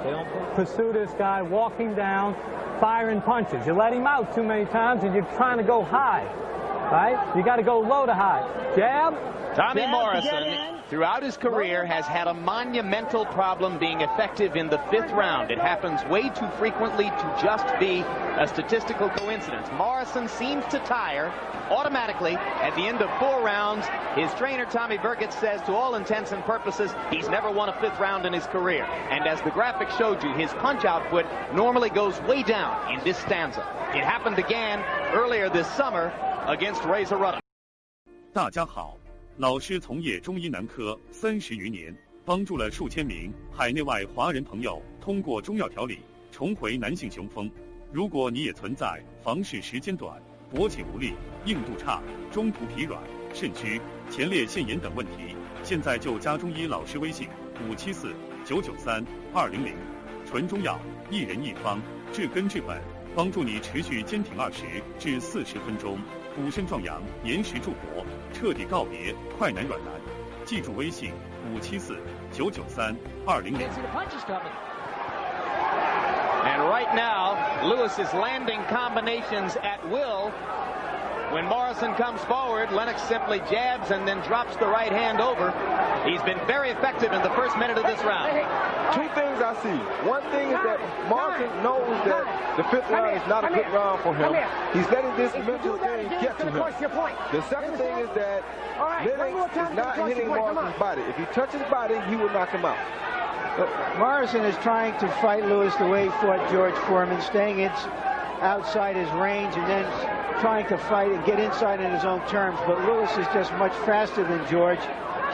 They don't pursue this guy walking down, firing punches. You let him out too many times, and you're trying to go high, right? You got to go low to high. Jab. Tommy Morrison, throughout his career, has had a monumental problem being effective in the 5th round. It happens way too frequently to just be a statistical coincidence. Morrison seems to tire automatically at the end of 4 rounds. His trainer, Tommy Burgett, says to all intents and purposes, he's never won a 5th round in his career. And as the graphic showed you, his punch output normally goes way down in this stanza. It happened again earlier this summer against Razor Ruddock. 大家好。老师从业中医男科30余年，帮助了数千名海内外华人朋友通过中药调理重回男性雄风。如果你也存在房事时间短、勃起无力、硬度差、中途疲软、肾虚、前列腺炎等问题，现在就加中医老师微信574-993-200，纯中药，一人一方，治根治本，帮助你持续坚挺20至40分钟。补肾壮阳，延时助勃，彻底告别快男软男。记住微信574-993-200。And right now, Lewis is landing combinations at will. When Morrison comes forward, Lennox simply jabs and then drops the right hand over. He's been very effective in the first minute of this round. 2 things I see. One thing is that Morrison knows that the 5th round is not a good round for him. He's letting this mental thing get to him. The second thing is that Lennox is not hitting Morrison's body. If he touches his body, he will knock him out. But Morrison is trying to fight Lewis the way he fought George Foreman, staying outside his range and then trying to fight and get inside in his own terms. But Lewis is just much faster than George,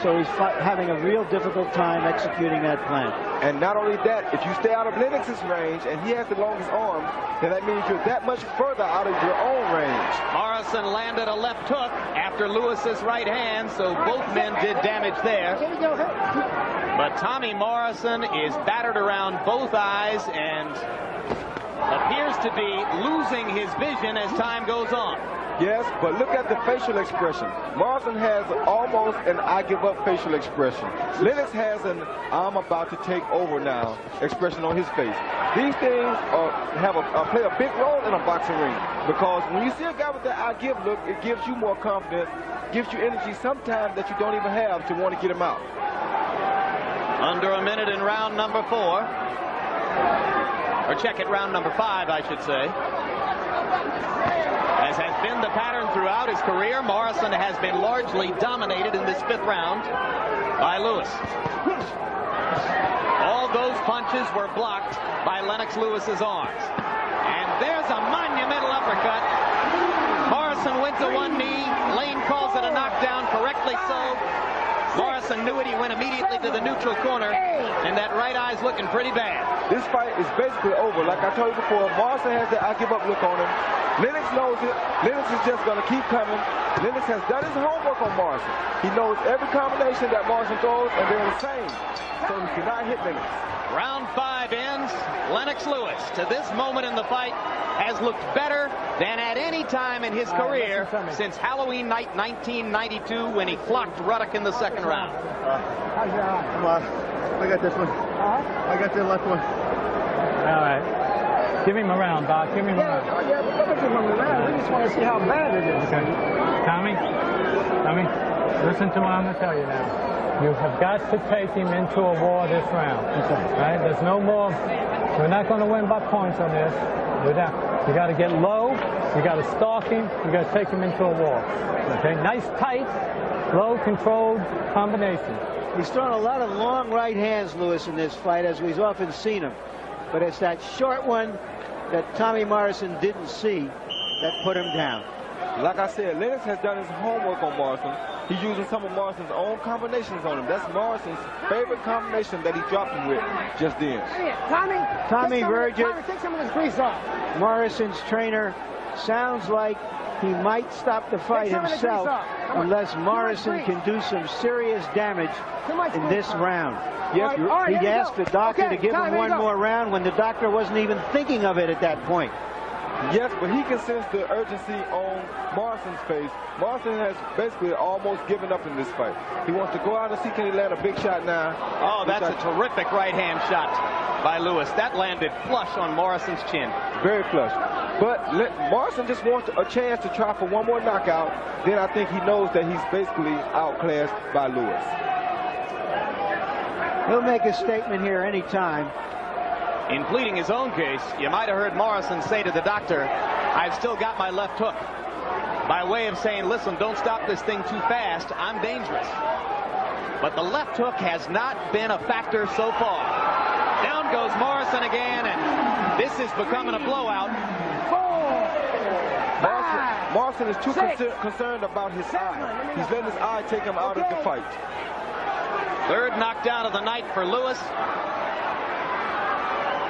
so he's having a real difficult time executing that plan. And not only that, if you stay out of Lennox's range and he has the longest arms, then that means you're that much further out of your own range. Morrison landed a left hook after Lewis's right hand, so both men did damage there. But Tommy Morrison is battered around both eyes and appears to be losing his vision as time goes on. Yes, but look at the facial expression. Morrison has almost an I give up facial expression. Lennox has an I'm about to take over now expression on his face. These things play a big role in a boxing ring, because when you see a guy with that I give look, it gives you more confidence, gives you energy sometimes that you don't even have to want to get him out. Under a minute in round number 4. Or check it, round number 5, I should say. As has been the pattern throughout his career, Morrison has been largely dominated in this 5th round by Lewis. All those punches were blocked by Lennox Lewis's arms. And there's a monumental uppercut. Morrison wins a 1 knee. Lane calls it a knockdown, correctly so. Morrison knew it. He went immediately to the neutral corner, and that right eye's looking pretty bad. This fight is basically over. Like I told you before, Morrison has the I give up look on him. Lennox knows it. Lennox is just going to keep coming. Lennox has done his homework on Morrison. He knows every combination that Morrison throws, and they're the same. So he cannot hit Lennox. Round 5 ends. Lennox Lewis, to this moment in the fight, has looked better than at any time in his career since Halloween night 1992, when he clocked Ruddock in the 2nd round. Come on. I got this one. I got the left one. All right. Give him a round, Doc. Give him a round. Yeah, we're going to give him a round. We just want to see how bad it is. Okay. Tommy, listen to what I'm going to tell you now. You have got to take him into a war this round. Right? There's no more. We're not going to win by points on this. You got to get low. You got to stalk him. You got to take him into a war. Okay? Nice, tight, low, controlled combination. He's thrown a lot of long right hands, Lewis, in this fight, as we've often seen him. But it's that short one that Tommy Morrison didn't see that put him down. Like I said, Lennox has done his homework on Morrison. He's using some of Morrison's own combinations on him. That's Morrison's favorite combination that he dropped him with just then. Tommy Burgett, take some of this grease off. Morrison's trainer, sounds like he might stop the fight himself unless Morrison can do some serious damage in this round. Yes, he asked the doctor to give him one more round when the doctor wasn't even thinking of it at that point. Yes, but he can sense the urgency on Morrison's face. Morrison has basically almost given up in this fight. He wants to go out and see can he land a big shot now. Oh, that's a terrific right-hand shot by Lewis. That landed flush on Morrison's chin. Very flush. But Morrison just wants a chance to try for one more knockout. Then I think he knows that he's basically outclassed by Lewis. He'll make a statement here anytime. In pleading his own case, you might have heard Morrison say to the doctor, "I've still got my left hook," by way of saying, listen, don't stop this thing too fast. I'm dangerous. But the left hook has not been a factor so far. Down goes Morrison again, and this is becoming a blowout. Morrison is too concerned about his eye. He's letting his eye take him out of the fight. Third knockdown of the night for Lewis.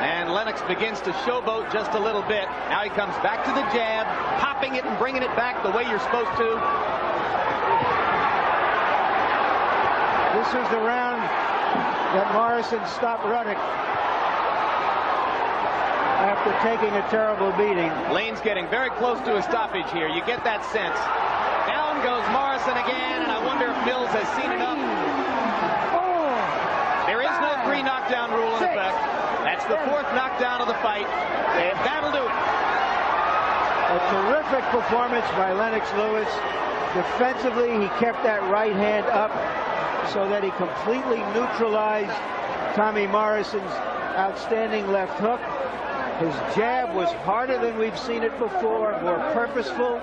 And Lennox begins to showboat just a little bit. Now he comes back to the jab, popping it and bringing it back the way you're supposed to. This is the round that Morrison stopped running after taking a terrible beating. Lane's getting very close to a stoppage here. You get that sense. Down goes Morrison again, and I wonder if Mills has seen enough. There is no 3 knockdown rule in effect. That's the 4th knockdown of the fight. That'll do it. A terrific performance by Lennox Lewis. Defensively, he kept that right hand up so that he completely neutralized Tommy Morrison's outstanding left hook. His jab was harder than we've seen it before, more purposeful.